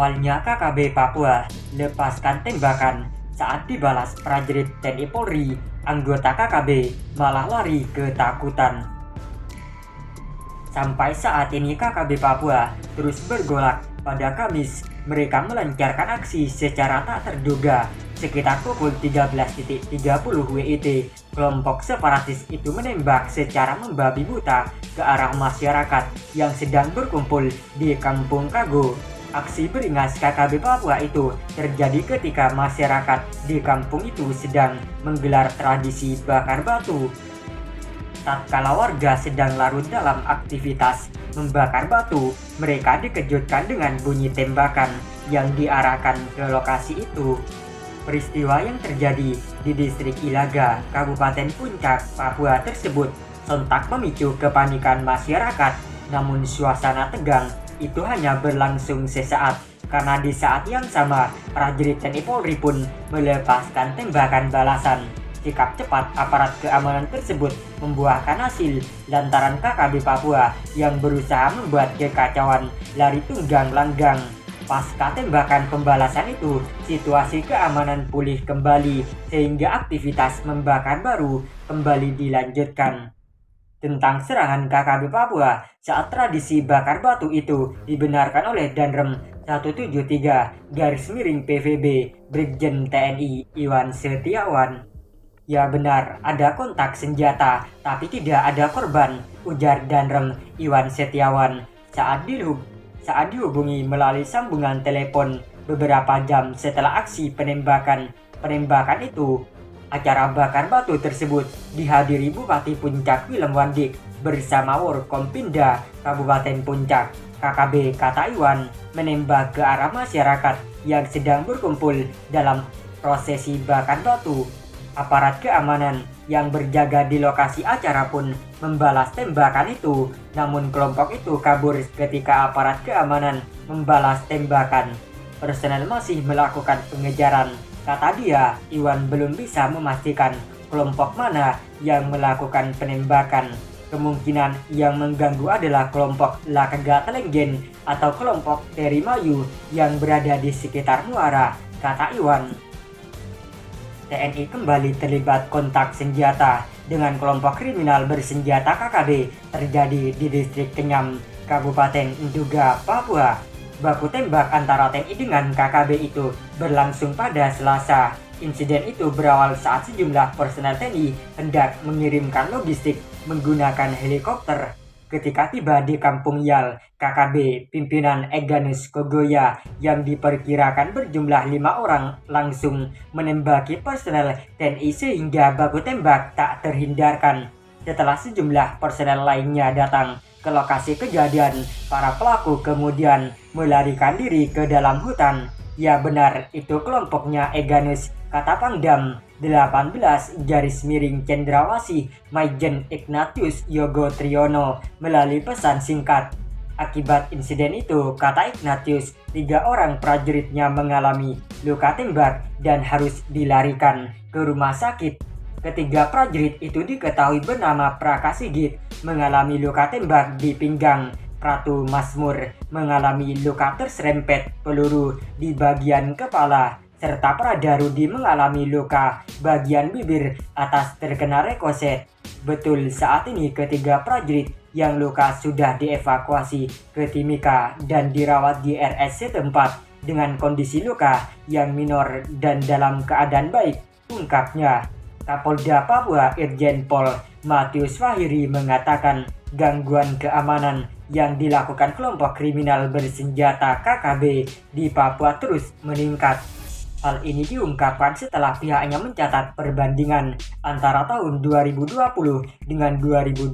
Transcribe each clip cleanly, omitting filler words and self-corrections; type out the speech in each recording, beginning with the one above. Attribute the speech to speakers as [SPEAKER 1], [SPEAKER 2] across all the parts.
[SPEAKER 1] Awalnya KKB Papua lepaskan tembakan saat dibalas prajurit TNI Polri, anggota KKB malah lari ketakutan. Sampai saat ini KKB Papua terus bergolak. Pada Kamis, mereka melancarkan aksi secara tak terduga. Sekitar pukul 13.30 WIT, kelompok separatis itu menembak secara membabi buta ke arah masyarakat yang sedang berkumpul di Kampung Kago. Aksi beringas KKB Papua itu terjadi ketika masyarakat di kampung itu sedang menggelar tradisi bakar batu. Tatkala warga sedang larut dalam aktivitas membakar batu, mereka dikejutkan dengan bunyi tembakan yang diarahkan ke lokasi itu. Peristiwa yang terjadi di distrik Ilaga, Kabupaten Puncak, Papua tersebut sontak memicu kepanikan masyarakat. Namun suasana tegang itu hanya berlangsung sesaat, karena di saat yang sama prajurit TNI Polri pun melepaskan tembakan balasan. Sikap cepat aparat keamanan tersebut membuahkan hasil lantaran KKB Papua yang berusaha membuat kekacauan lari tunggang langgang. Pasca tembakan pembalasan itu, situasi keamanan pulih kembali sehingga aktivitas membakar baru kembali dilanjutkan. Tentang serangan KKB Papua saat tradisi bakar batu itu dibenarkan oleh Danrem 173-PVB Brigjen TNI Iwan Setiawan. Ya benar, ada kontak senjata, tapi tidak ada korban, ujar Danrem Iwan Setiawan saat dihubungi melalui sambungan telepon beberapa jam setelah aksi penembakan itu. Acara bakar batu tersebut dihadiri Bupati Puncak Willem Wandik bersama Forkompinda Kabupaten Puncak. KKB kata Iwan menembak ke arah masyarakat yang sedang berkumpul dalam prosesi bakar batu. Aparat keamanan yang berjaga di lokasi acara pun membalas tembakan itu, namun kelompok itu kabur ketika aparat keamanan membalas tembakan. Personel masih melakukan pengejaran. Kata dia, Iwan belum bisa memastikan kelompok mana yang melakukan penembakan. Kemungkinan yang mengganggu adalah kelompok Lakaga Telenggen atau kelompok Terimayu yang berada di sekitar Muara, kata Iwan. TNI kembali terlibat kontak senjata dengan kelompok kriminal bersenjata KKB terjadi di distrik Kenyam, Kabupaten Nduga, Papua. Baku tembak antara TNI dengan KKB itu berlangsung pada Selasa. Insiden itu berawal saat sejumlah personel TNI hendak mengirimkan logistik menggunakan helikopter. Ketika tiba di Kampung Yal, KKB pimpinan Eganus Kogoya yang diperkirakan berjumlah 5 orang langsung menembaki personel TNI sehingga baku tembak tak terhindarkan. Setelah sejumlah personel lainnya datang ke lokasi kejadian, para pelaku kemudian melarikan diri ke dalam hutan. Ya benar, itu kelompoknya Eganus, kata Pangdam 18 Cendrawasih Maijen Ignatius Yogo Triyono melalui pesan singkat. Akibat insiden itu, kata Ignatius, 3 orang prajuritnya mengalami luka tembak dan harus dilarikan ke rumah sakit. Ketiga prajurit itu diketahui bernama Praka Sigit mengalami luka tembak di pinggang, Pratu Masmur mengalami luka terserempet peluru di bagian kepala, serta Pradarudi mengalami luka bagian bibir atas terkena rekoset. Betul, saat ini ketiga prajurit yang luka sudah dievakuasi ke Timika dan dirawat di RS setempat dengan kondisi luka yang minor dan dalam keadaan baik, ungkapnya. Kapolda Papua Irjen Pol Matius Fahiri mengatakan gangguan keamanan yang dilakukan kelompok kriminal bersenjata KKB di Papua terus meningkat. Hal ini diungkapkan setelah pihaknya mencatat perbandingan antara tahun 2020 dengan 2021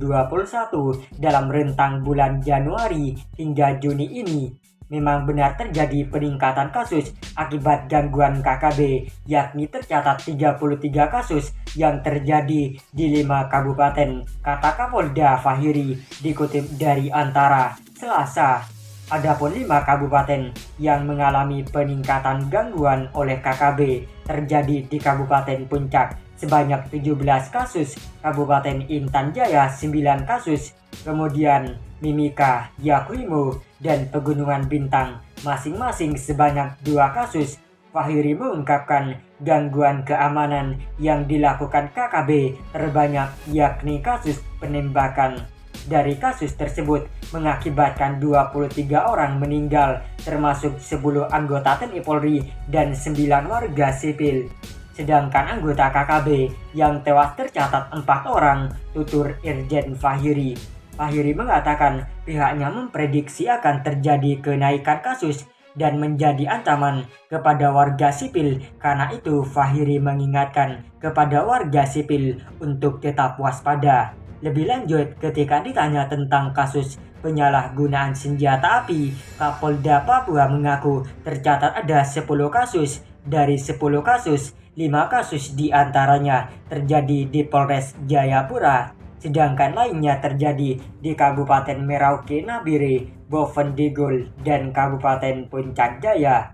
[SPEAKER 1] dalam rentang bulan Januari hingga Juni ini. Memang benar terjadi peningkatan kasus akibat gangguan KKB, yakni tercatat 33 kasus yang terjadi di 5 kabupaten, kata Kapolda Fahiri dikutip dari Antara, Selasa. Adapun 5 kabupaten yang mengalami peningkatan gangguan oleh KKB terjadi di Kabupaten Puncak sebanyak 17 kasus, Kabupaten Intan Jaya 9 kasus, kemudian Mimika, Yakuimo, dan Pegunungan Bintang masing-masing sebanyak 2 kasus. Fahiri mengungkapkan gangguan keamanan yang dilakukan KKB terbanyak yakni kasus penembakan. Dari kasus tersebut mengakibatkan 23 orang meninggal, termasuk 10 anggota TNI Polri dan 9 warga sipil. Sedangkan anggota KKB yang tewas tercatat 4 orang, tutur Irjen Fahiri. Fahiri mengatakan pihaknya memprediksi akan terjadi kenaikan kasus dan menjadi ancaman kepada warga sipil. Karena itu Fahiri mengingatkan kepada warga sipil untuk tetap waspada. Lebih lanjut, ketika ditanya tentang kasus penyalahgunaan senjata api, Kapolda Papua mengaku tercatat ada 10 kasus. Dari 10 kasus, 5 kasus diantaranya terjadi di Polres Jayapura, sedangkan lainnya terjadi di Kabupaten Merauke Nabire, Bovendigul, dan Kabupaten Puncak Jaya.